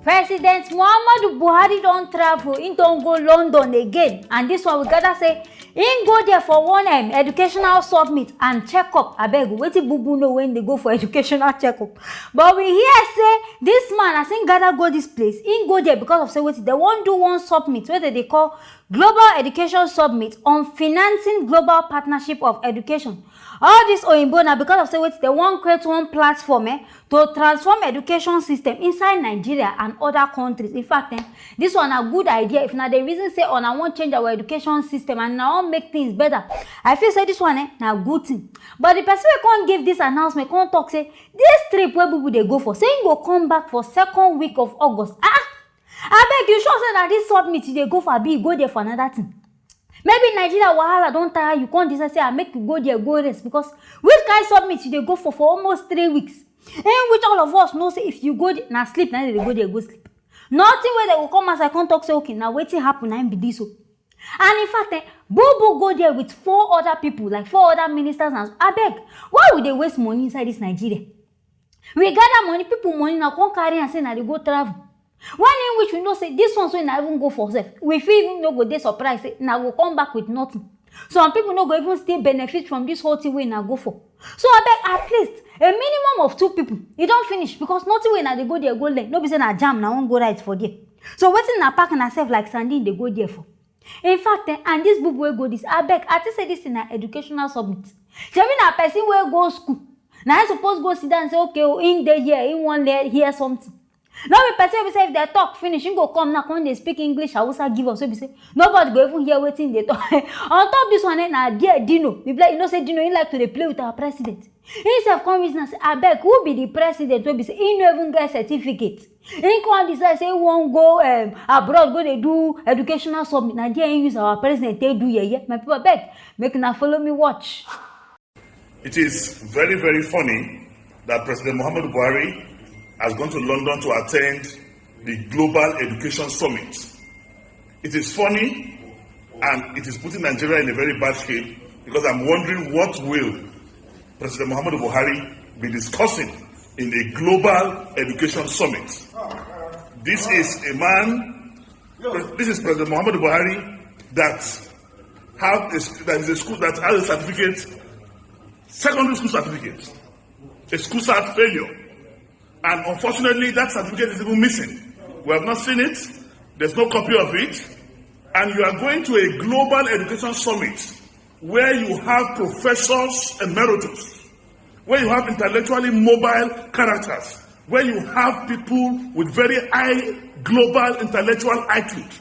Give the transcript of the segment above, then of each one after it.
President Muhammadu Buhari don't travel, he don't go London again. And this one we gotta say, he go there for one educational summit and check up. I beg, wait till boo know when they go for educational checkup. But we hear say this man, I think gotta go this place. He go there because of say wait, they won't do one summit where they call Global Education Summit on financing global partnership of education. All this Oyinbo now because of say wait, they won't create one platform to transform education system inside Nigeria and other countries. In fact, this one a good idea. If now the reason say I want change our education system and now make things better, I feel say this one now good thing. But the person we can't give this announcement, can't talk say this trip where people they go for, saying go come back for 2nd week of August. I beg you sure say that this summit they go for be go there for another thing. Maybe Nigeria wahala don't tire you can't decide say I make you go there go rest because which kind summit they go for almost 3 weeks. In which all of us know say if you go now sleep now they go there go sleep. Nothing where they will come as I can't talk say okay now waiting happen now be this so. And in fact, Bobo go there with 4 other people, like 4 other ministers. And I beg, why would they waste money inside this Nigeria? We gather money, people money now come carry and say now they go travel. One in which we know say this one so now even go for self. We feel even no go they surprise say now we'll come back with nothing. Some people no go even still benefit from this whole thing we now go for. So I beg at least a minimum of 2 people. You don't finish because nothing way now they go there go late. No be say na jam now won't go right for there. So waiting na pack and herself like Sandy they go there for. In fact, and this book will go this. I beg, I say this in an educational summit. Tell me na person will go school. Now I suppose go sit down and say okay, in the year, in one day, hear something. Now we person will say if they talk finish, you go come now when they speak English, I will say give us. So we say nobody go even hear waiting they talk. On top this one, now dear Dino, we play, you know say Dino he like to play with our president. He self come reason and say I beg who be the president? We be say he no even get certificate. He come decide say he won't go abroad go they do educational summit. Now there he use our president they do yeah. My people beg make now follow me watch. It is very, very funny that President Muhammadu Buhari has gone to London to attend the Global Education Summit. It is funny and it is putting Nigeria in a very bad shape because I'm wondering what will President Muhammadu Buhari be discussing in a Global Education Summit. This is a man, this is President Muhammadu Buhari that is a school that has a certificate, secondary school certificate, a school cert failure. And unfortunately, that certificate is even missing. We have not seen it. There's no copy of it. And you are going to a global education summit where you have professors emeritus, where you have intellectually mobile characters, where you have people with very high global intellectual IQ.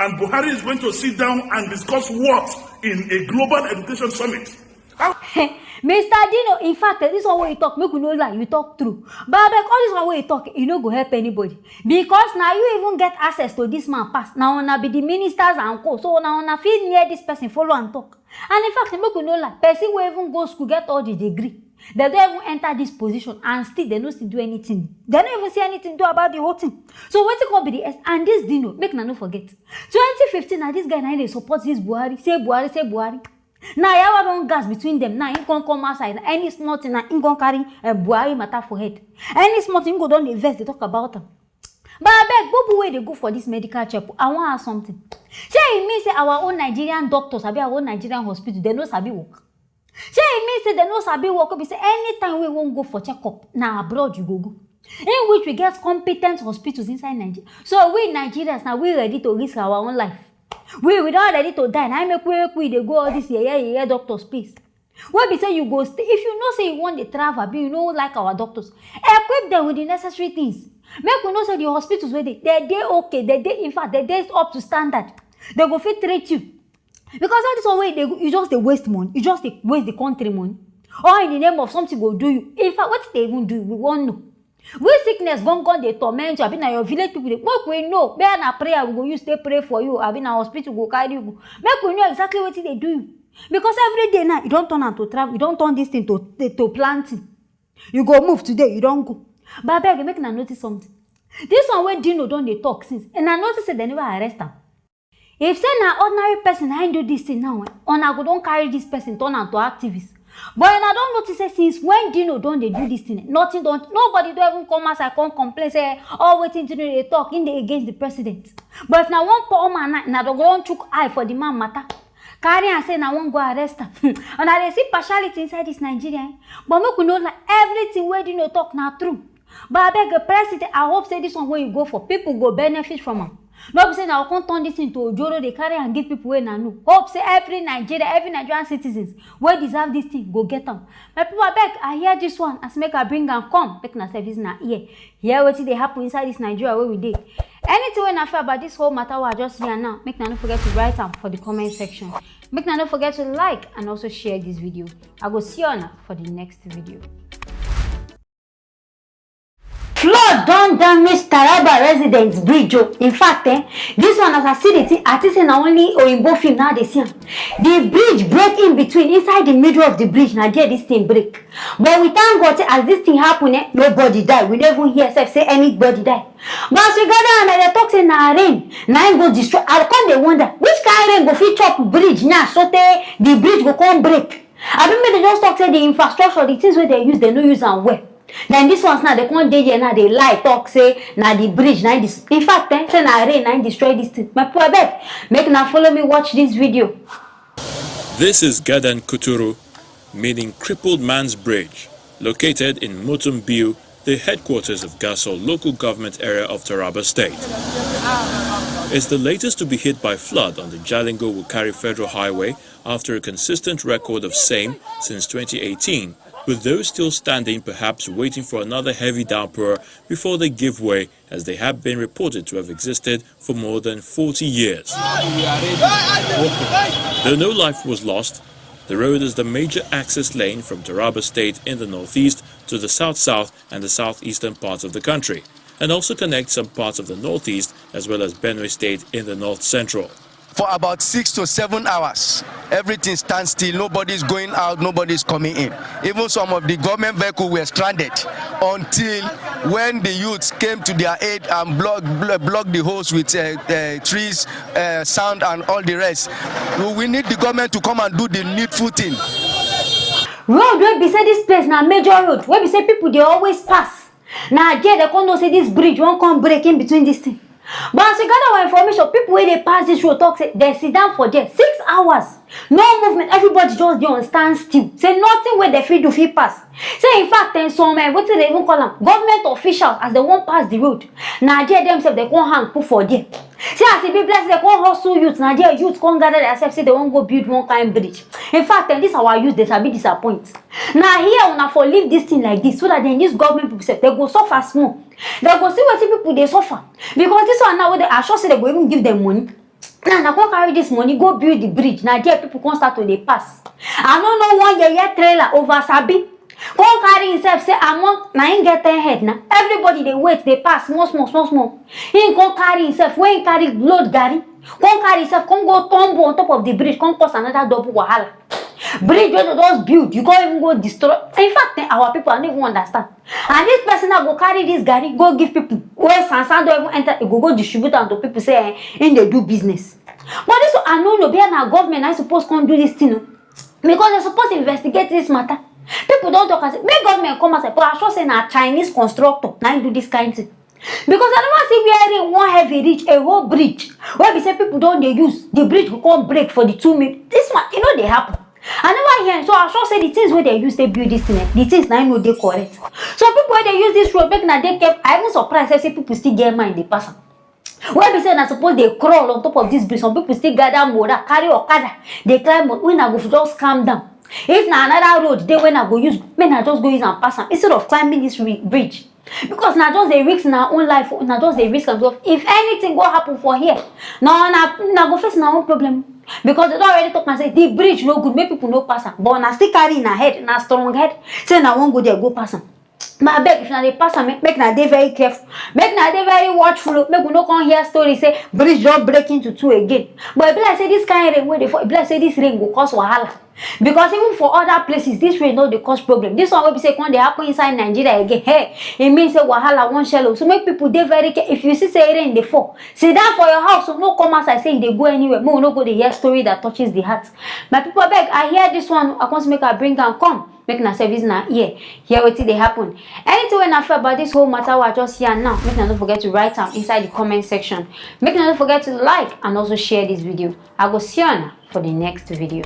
And Buhari is going to sit down and discuss what in a global education summit? Mr. Dino, in fact, this one where you talk, make you know that you talk true. But I beg all this one where you talk, you no go help anybody. Because now you even get access to this man pass. Now wanna be the ministers and co. So now wanna feel near this person, follow and talk. And in fact, make you know that person will even go school, get all the degree. They don't even enter this position and still they don't still do anything. They don't even see anything do about the whole thing. So what it could be the S and this Dino, make no forget. 2015, now this guy now they support this Buhari, say Buhari, say Buhari. Now you have one gas between them. Now you can come outside. Any small thing, now you can carry Buhari matter for head. Any small thing, you go down invest, they talk about them. But I beg, Bobo where they go for this medical checkup. I want to ask something. Say it means say our own Nigerian doctors, our own Nigerian hospital, they know sabi work. Say it means say they know sabi work. We say anytime we won't go for checkup, now abroad you go. In which we get competent hospitals inside Nigeria. So we Nigerians now we ready to risk our own life. We not ready to die. Now make we they go all this yeah doctors please. What be say you go stay if you know say you want the travel, be you know like our doctors. Equip them with the necessary things. Make we know say the hospitals where they okay, they in fact they up to standard. They go fit treat you. Because all this way you just waste money, you just waste the country money. Or in the name of something go do you. In fact, what they even do, we won't know. When sickness gone they torment you. I been na your village people. Make we know. Bear na prayer we go use they pray for you. I been na hospital go carry you go. Make we know exactly what they do you. Because every day now you don't turn out to travel. You don't turn this thing to planting. You go move today. You don't go. But I beg you make na notice something. This one where Dino don't they talk since. And I notice that they never arrest him. If say na ordinary person I do this thing now, on I go don't carry this person turn out to activist. But I don't notice say since when Dino don't they do this thing, nothing don't, nobody don't even come outside, come complain, say, oh, waiting to do they talk in the against the president. But now one poor man, now the one took eye for the man matter. Carry and say, now one go arrest him. And I see partiality inside this Nigerian. But we could know like everything where Dino talk now true. But I beg the president, I hope say this one where you go for, people go benefit from him. No be say now can't turn this into Ojoro, they carry and give people wey na know. Hope say every Nigerian citizens wey deserve this thing go get them. My people abeg, I hear this one as make I bring am come. Make na service na ear. Hear wetin dey happen inside this Nigeria where we dey. Anything wey na feel about this whole matter wey I just hear now, make na no forget to write am for the comment section. Make na no forget to like and also share this video. I go see you now for the next video. Flood don damage Taraba residents bridge. In fact, this one as I see the thing, I think na only Oyinbo film now they see am. The bridge break in between, inside the middle of the bridge. Now there this thing break. But we thank God as this thing happen, nobody die. We never even hear say anybody die. But as we gather and they talk say na rain, na go destroy. I come they wonder which kind rain go fit chop bridge now so the bridge go come break. I don't mean they just talk say the infrastructure, the things where they use, they no use am well. Then this one's now they can't dey here now they lie talk say now the bridge now this. In fact, say na rain now destroy this thing. My poor beg, make now follow me watch this video. This is Gadan Kuturu, meaning Crippled Man's Bridge, located in Mutumbiu, the headquarters of Gasol local government area of Taraba State. It's the latest to be hit by flood on the Jalingo-Wukari Federal Highway after a consistent record of same since 2018, with those still standing perhaps waiting for another heavy downpour before they give way, as they have been reported to have existed for more than 40 years. Though no life was lost, the road is the major access lane from Taraba State in the northeast to the south-south and the southeastern parts of the country, and also connects some parts of the northeast as well as Benue State in the north-central. For about 6 to 7 hours, everything stands still. Nobody's going out, nobody's coming in. Even some of the government vehicles were stranded until when the youths came to their aid and blocked the holes with trees, sound and all the rest. We need the government to come and do the needful thing. Road where beside this place now major road where beside people they always pass. Now there they can't say this bridge won't come break in between this thing. But as we gather our information, people when they pass this road talk say they sit down for there 6 hours. No movement, everybody just dey on stand still. Say nothing where they feel to feel pass. Say in fact, then some what they even call them government officials as they won't pass the road. Now there themselves they can't hang put for there. See as the people they can't hustle youth. Now there youth can't gather themselves say they won't go build one kind bridge. In fact, then this our youth they shall be disappointed. Now here una for leave this thing like this so that then this government people say they go suffer small. They go see what people they suffer because this one now where they are sure say they go even give them money. Now go carry this money, go build the bridge. Now there people can't start to they pass. I don't know one year trailer over Sabi. Come carry himself say among now ain't get 10 head now. Everybody they wait, they pass small. He ain't come carry himself, when he carry load gari. Come carry himself, come go tumble on top of the bridge, come cause another double wahala. Bridge where they just build, you can't even go destroy. In fact, our people don't even understand. And this person that go carry this gari, go give people where Sansan don't even enter, go distribute them to people say in they do business. But this I know be our government I suppose can't do this thing. Because they're supposed to investigate this matter. People don't talk as make government come and say, but I sure say na Chinese constructor now do this kind of thing. Because I don't want to see where one heavy reach a whole bridge where we say people don't they use the bridge will come break for the 2 minutes. This one, you know they happen. I never hear so I sure say the things where they use they build this thing, the things now I know they correct. So people where they use this road make na they kept I even surprised I say people still get mind they pass. Where we say na suppose they crawl on top of this bridge, some people still gather motor, carry okada, they climb but when I go just calm down. If na another road, they when I go use, when I just go use and pass instead of climbing this bridge. Because now just a risk in our own life, now just a risk of if anything go happen for here, now go face our own problem. Because they don't already talk and say the bridge no good, make people no pass. But now still carry in a head, na strong head, say now won't go there, go pass. My beg, if na dey pass am, make na dey very careful, make na dey very watchful, make we no come hear story say bridge just break into two again. But e be like say this kind rain wey dey fall, e be like say this rain go cause wahala. Because even for other places, this rain no dey cause problem. This one wey be say come dey happen inside Nigeria again, hey, e mean say wahala wan shallow. So make people dey very careful. If you see say rain dey fall, sit down for your house, so no come outside say you dey go anywhere. Make we no go dey hear story that touches the heart. My people, beg, I hear this one, I want make I bring am come. Make na service na ear, hear wetin dey happen. Anything wey na feel about this whole matter wey I just hear now, make na no forget to write am inside the comment section. Make na no forget to like and also share this video. I go see you for the next video.